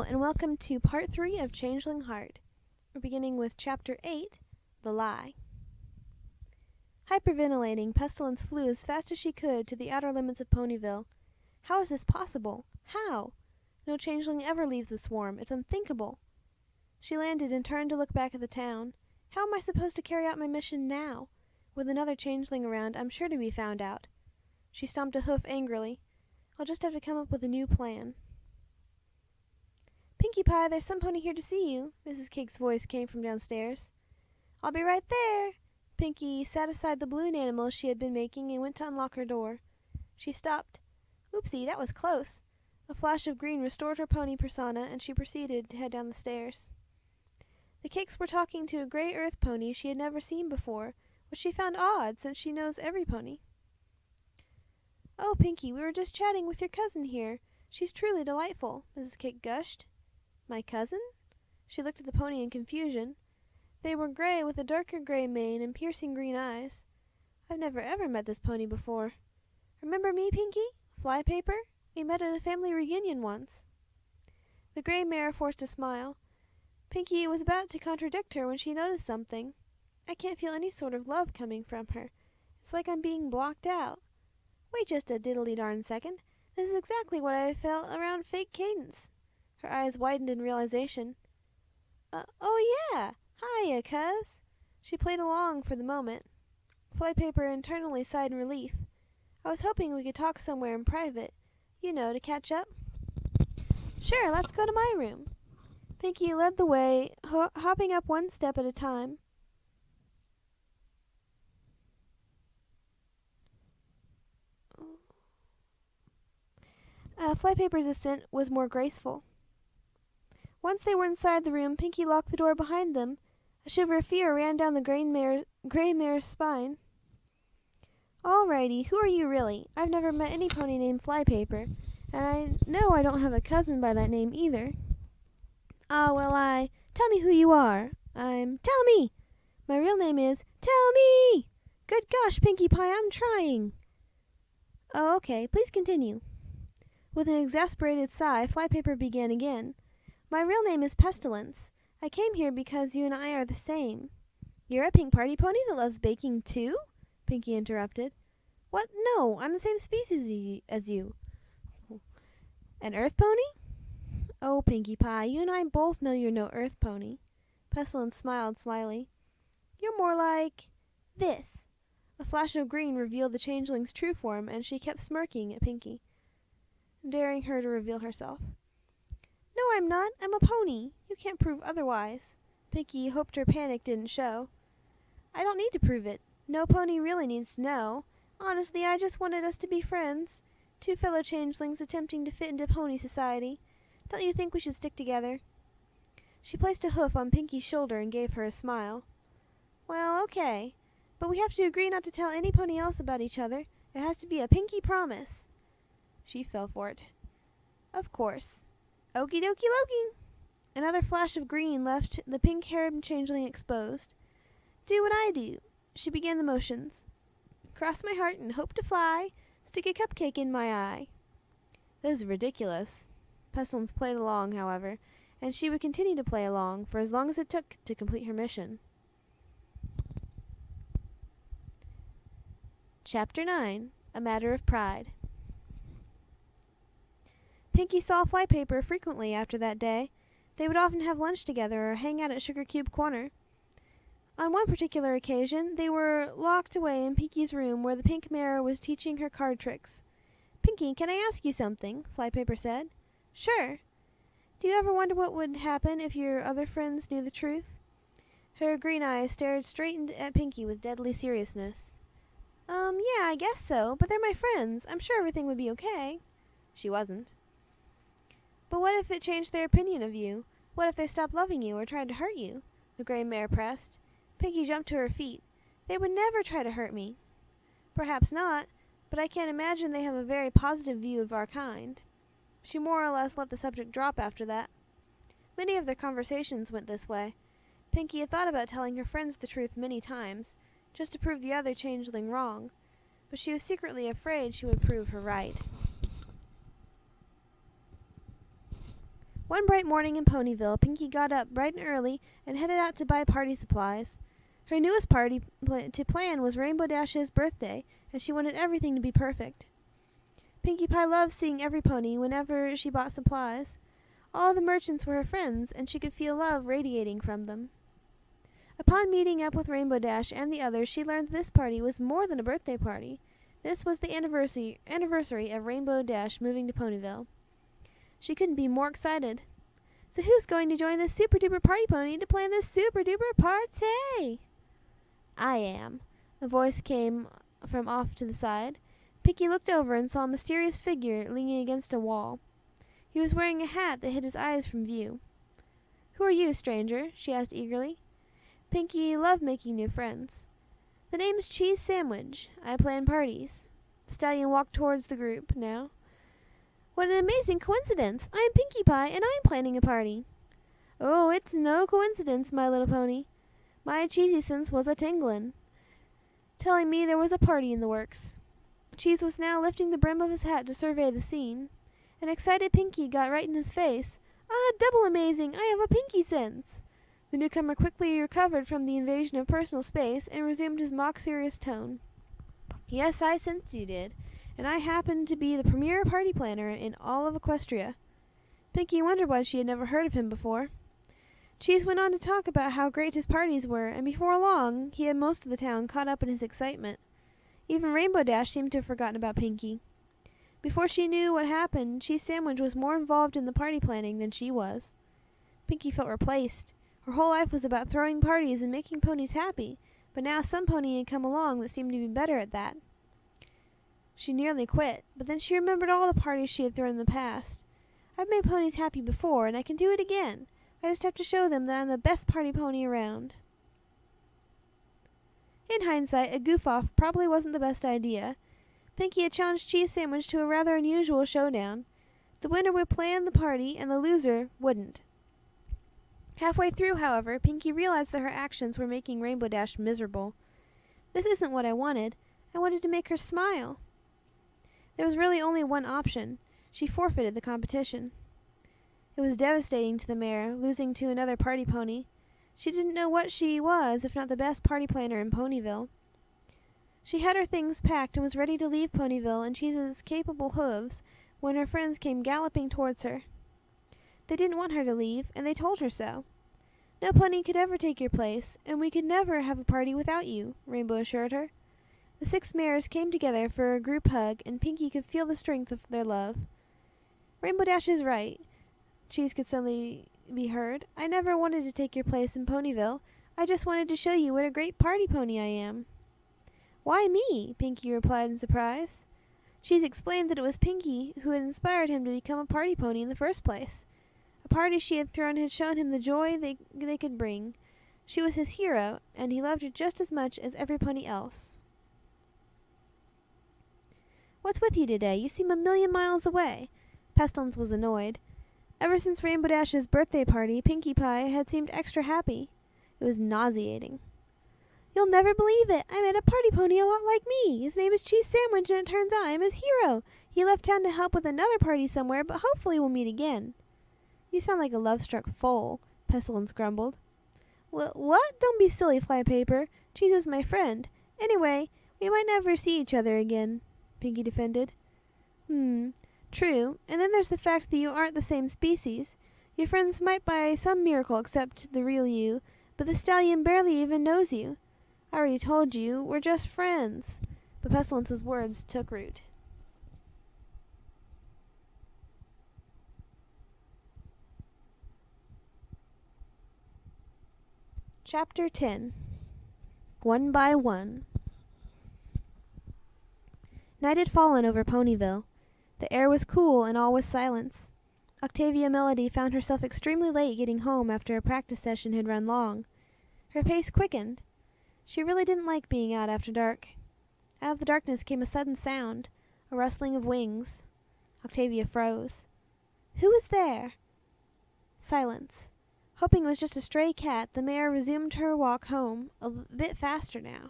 and welcome to part 3 of Changeling Heart. We're beginning with chapter 8, The Lie. Hyperventilating, Pestilence flew as fast as she could to the outer limits of Ponyville. How is this possible? How? No changeling ever leaves the swarm. It's unthinkable. She landed and turned to look back at the town. How am I supposed to carry out my mission now? With another changeling around, I'm sure to be found out. She stomped a hoof angrily. I'll just have to come up with a new plan. Pinkie Pie, there's some pony here to see you. Mrs. Cake's voice came from downstairs. I'll be right there. Pinkie sat aside the balloon animal she had been making and went to unlock her door. She stopped. Oopsie, that was close. A flash of green restored her pony persona, and she proceeded to head down the stairs. The Cakes were talking to a gray earth pony she had never seen before, which she found odd since she knows every pony. Oh, Pinkie, we were just chatting with your cousin here. She's truly delightful, Mrs. Cake gushed. My cousin? She looked at the pony in confusion. They were gray with a darker gray mane and piercing green eyes. I've never ever met this pony before. Remember me, Pinkie? Flypaper? We met at a family reunion once. The gray mare forced a smile. Pinkie was about to contradict her when she noticed something. I can't feel any sort of love coming from her. It's like I'm being blocked out. Wait just a diddly-darn second. This is exactly what I felt around fake Cadence. Her eyes widened in realization. Oh yeah! Hiya, cuz! She played along for the moment. Flypaper internally sighed in relief. I was hoping we could talk somewhere in private. You know, to catch up. Sure, let's go to my room. Pinkie led the way, hopping up one step at a time. Flypaper's ascent was more graceful. Once they were inside the room, Pinkie locked the door behind them. A shiver of fear ran down the gray mare's spine. Alrighty, who are you really? I've never met any pony named Flypaper, and I know I don't have a cousin by that name either. Tell me who you are. Tell me! My real name is, Tell me! Good gosh, Pinkie Pie, I'm trying. Oh, okay, please continue. With an exasperated sigh, Flypaper began again. My real name is Pestilence. I came here because you and I are the same. You're a pink party pony that loves baking too? Pinkie interrupted. What? No, I'm the same species as you. An earth pony? Oh, Pinkie Pie, you and I both know you're no earth pony. Pestilence smiled slyly. You're more like this. A flash of green revealed the changeling's true form, and she kept smirking at Pinkie, daring her to reveal herself. No, I'm not. I'm a pony. You can't prove otherwise. Pinkie hoped her panic didn't show. I don't need to prove it. No pony really needs to know. Honestly, I just wanted us to be friends. Two fellow changelings attempting to fit into pony society. Don't you think we should stick together? She placed a hoof on Pinkie's shoulder and gave her a smile. Well, okay. But we have to agree not to tell any pony else about each other. It has to be a Pinkie promise. She fell for it. Of course. Okie dokie Loki! Another flash of green left the pink-haired changeling exposed. Do what I do. She began the motions. Cross my heart and hope to fly. Stick a cupcake in my eye. This is ridiculous. Pestilence played along, however, and she would continue to play along for as long as it took to complete her mission. Chapter 9. A Matter of Pride. Pinkie saw Flypaper frequently after that day. They would often have lunch together or hang out at Sugar Cube Corner. On one particular occasion, they were locked away in Pinkie's room where the pink mare was teaching her card tricks. Pinkie, can I ask you something? Flypaper said. Sure. Do you ever wonder what would happen if your other friends knew the truth? Her green eyes stared straight at Pinkie with deadly seriousness. Yeah, I guess so, but they're my friends. I'm sure everything would be okay. She wasn't. But what if it changed their opinion of you? What if they stopped loving you or tried to hurt you? The gray mare pressed. Pinkie jumped to her feet. They would never try to hurt me. Perhaps not, but I can't imagine they have a very positive view of our kind. She more or less let the subject drop after that. Many of their conversations went this way. Pinkie had thought about telling her friends the truth many times, just to prove the other changeling wrong, but she was secretly afraid she would prove her right. One bright morning in Ponyville, Pinkie got up bright and early and headed out to buy party supplies. Her newest party to plan was Rainbow Dash's birthday, and she wanted everything to be perfect. Pinkie Pie loved seeing every pony whenever she bought supplies. All the merchants were her friends, and she could feel love radiating from them. Upon meeting up with Rainbow Dash and the others, she learned this party was more than a birthday party. This was the anniversary of Rainbow Dash moving to Ponyville. She couldn't be more excited. So who's going to join this super-duper party pony to plan this super-duper party? I am. A voice came from off to the side. Pinkie looked over and saw a mysterious figure leaning against a wall. He was wearing a hat that hid his eyes from view. Who are you, stranger? She asked eagerly. Pinkie loved making new friends. The name's Cheese Sandwich. I plan parties. The stallion walked towards the group now. What an amazing coincidence! I'm Pinkie Pie, and I'm planning a party. Oh, it's no coincidence, my little pony. My cheesy sense was a-tinglin', telling me there was a party in the works. Cheese was now lifting the brim of his hat to survey the scene. An excited Pinkie got right in his face. Ah, double amazing! I have a Pinkie sense! The newcomer quickly recovered from the invasion of personal space and resumed his mock-serious tone. Yes, I sensed you did, and I happened to be the premier party planner in all of Equestria. Pinkie wondered why she had never heard of him before. Cheese went on to talk about how great his parties were, and before long he had most of the town caught up in his excitement. Even Rainbow Dash seemed to have forgotten about Pinkie. Before she knew what happened, Cheese Sandwich was more involved in the party planning than she was. Pinkie felt replaced. Her whole life was about throwing parties and making ponies happy, but now some pony had come along that seemed to be better at that. She nearly quit, but then she remembered all the parties she had thrown in the past. I've made ponies happy before, and I can do it again. I just have to show them that I'm the best party pony around. In hindsight, a goof-off probably wasn't the best idea. Pinkie had challenged Cheese Sandwich to a rather unusual showdown. The winner would plan the party, and the loser wouldn't. Halfway through, however, Pinkie realized that her actions were making Rainbow Dash miserable. This isn't what I wanted. I wanted to make her smile. There was really only one option. She forfeited the competition. It was devastating to the mare, losing to another party pony. She didn't know what she was, if not the best party planner in Ponyville. She had her things packed and was ready to leave Ponyville in Cheese's capable hooves when her friends came galloping towards her. They didn't want her to leave, and they told her so. No pony could ever take your place, and we could never have a party without you, Rainbow assured her. The 6 mares came together for a group hug, and Pinkie could feel the strength of their love. Rainbow Dash is right, Cheese could suddenly be heard. I never wanted to take your place in Ponyville. I just wanted to show you what a great party pony I am. Why me? Pinkie replied in surprise. Cheese explained that it was Pinkie who had inspired him to become a party pony in the first place. A party she had thrown had shown him the joy they could bring. She was his hero, and he loved her just as much as every pony else. What's with you today? You seem 1,000,000 miles away. Pestilence was annoyed. Ever since Rainbow Dash's birthday party, Pinkie Pie had seemed extra happy. It was nauseating. You'll never believe it. I met a party pony a lot like me. His name is Cheese Sandwich, and it turns out I'm his hero. He left town to help with another party somewhere, but hopefully we'll meet again. You sound like a love-struck foal, Pestilence grumbled. Well, what? Don't be silly, Flypaper. Cheese is my friend. Anyway, we might never see each other again, Pinkie defended. True. And then there's the fact that you aren't the same species. Your friends might by some miracle accept the real you, but the stallion barely even knows you. I already told you, we're just friends. But Pestilence's words took root. Chapter 10. One by One. Night had fallen over Ponyville. The air was cool and all was silence. Octavia Melody found herself extremely late getting home after a practice session had run long. Her pace quickened. She really didn't like being out after dark. Out of the darkness came a sudden sound, a rustling of wings. Octavia froze. Who was there? Silence. Hoping it was just a stray cat, the mare resumed her walk home, a bit faster now.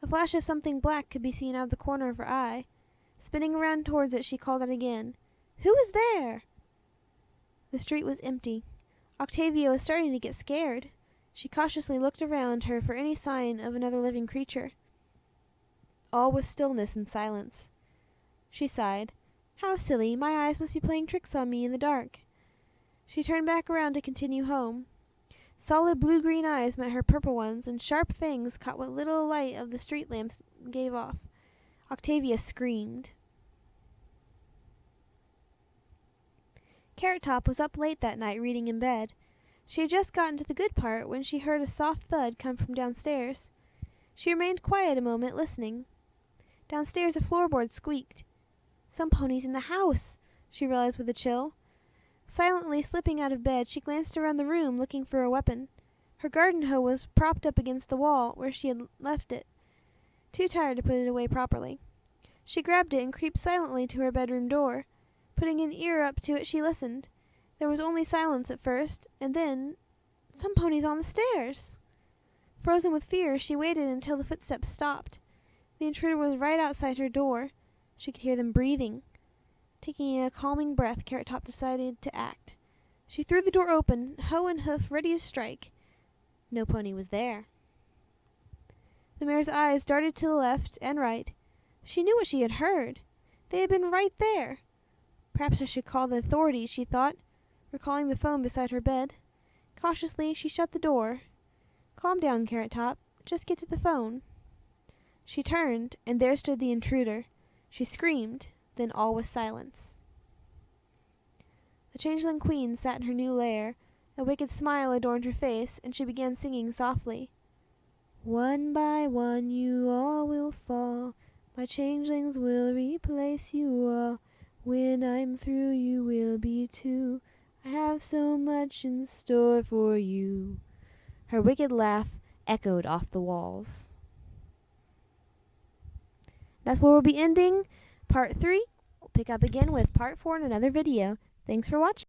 A flash of something black could be seen out of the corner of her eye. Spinning around towards it, she called out again. Who is there? The street was empty. Octavia was starting to get scared. She cautiously looked around her for any sign of another living creature. All was stillness and silence. She sighed. How silly, my eyes must be playing tricks on me in the dark. She turned back around to continue home. Solid blue-green eyes met her purple ones, and sharp fangs caught what little light of the street lamps gave off. Octavia screamed. Carrot Top was up late that night reading in bed. She had just gotten to the good part when she heard a soft thud come from downstairs. She remained quiet a moment, listening. Downstairs a floorboard squeaked. Some ponies in the house, she realized with a chill. Silently slipping out of bed, she glanced around the room looking for a weapon. Her garden hoe was propped up against the wall where she had left it, too tired to put it away properly. She grabbed it and creeped silently to her bedroom door. Putting an ear up to it, she listened. There was only silence at first, and then some ponies on the stairs. Frozen with fear, she waited until the footsteps stopped. The intruder was right outside her door. She could hear them breathing. Taking a calming breath, Carrot Top decided to act. She threw the door open, hoe and hoof ready to strike. No pony was there. The mare's eyes darted to the left and right. She knew what she had heard. They had been right there. Perhaps I should call the authorities, she thought, recalling the phone beside her bed. Cautiously, she shut the door. Calm down, Carrot Top. Just get to the phone. She turned, and there stood the intruder. She screamed, then all was silence. The Changeling Queen sat in her new lair. A wicked smile adorned her face, and she began singing softly. One by one you all will fall. My changelings will replace you all. When I'm through, you will be too. I have so much in store for you. Her wicked laugh echoed off the walls. That's where we'll be ending part 3. We'll pick up again with part 4 in another video. Thanks for watching.